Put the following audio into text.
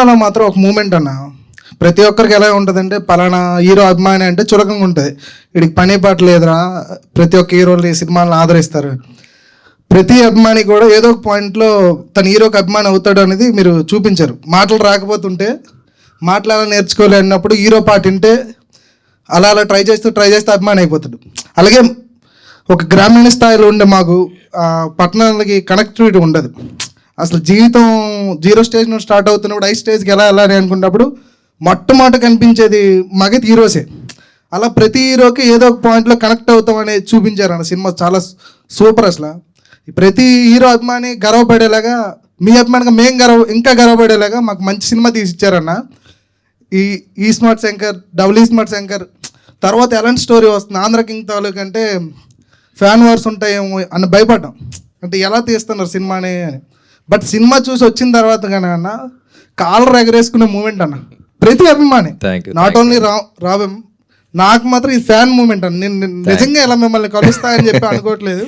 సినిమాలో మాత్రం ఒక మూమెంట్ అన్న, ప్రతి ఒక్కరికి ఎలా ఉంటుందంటే పలానా హీరో అభిమాని అంటే చులకంగా ఉంటుంది, వీడికి పని పాట లేదురా, ప్రతి ఒక్క హీరోని సినిమాలను ఆదరిస్తారు. ప్రతి అభిమాని కూడా ఏదో ఒక పాయింట్లో తన హీరోకి అభిమాని అవుతాడు అనేది మీరు చూపించారు. మాటలు రాకపోతుంటే మాటలు ఎలా నేర్చుకోలే అన్నప్పుడు హీరో పాట వింటే అలా అలా ట్రై చేస్తూ అభిమాని అయిపోతాడు. అలాగే ఒక గ్రామీణ స్థాయిలో ఉండే మాకు పట్టణాలకి కనెక్టివిటీ ఉండదు. అసలు జీవితం 0 స్టేజ్ నుండి స్టార్ట్ అవుతున్నప్పుడు 5 స్టేజ్కి ఎలా వెళ్ళాలి అనుకున్నప్పుడు మొట్టమొదట కనిపించేది మగతి హీరోసే. అలా ప్రతి హీరోకి ఏదో ఒక పాయింట్లో కనెక్ట్ అవుతామని చూపించారు అన్న సినిమా. చాలా సూపర్. అసలు ప్రతి హీరో అభిమాని గర్వపడేలాగా, మీ అభిమానిగా మేము ఇంకా గర్వపడేలాగా మాకు మంచి సినిమా తీసిచ్చారన్న. ఈ స్మార్ట్ శంకర్, డబుల్ ఈ స్మార్ట్ శంకర్ తర్వాత ఎలాంటి స్టోరీ వస్తుంది, ఆంధ్ర కింగ్ తాలూకు అంటే ఫ్యాన్ వార్స్ ఉంటాయేమో అని భయపడ్డాం, అంటే ఎలా తీస్తున్నారు సినిమాని అని. బట్ సినిమా చూసి వచ్చిన తర్వాత కానీ అన్న కాలర్ ఎగరేసుకునే మూమెంట్ అన్న ప్రతి అభిమాని, నాట్ ఓన్లీ రాబెం, నాకు మాత్రం ఈ ఫ్యాన్ మూమెంట్ అన్న. నేను నిజంగా ఇలా మిమ్మల్ని కలుస్తా అని చెప్పి అనుకోవట్లేదు.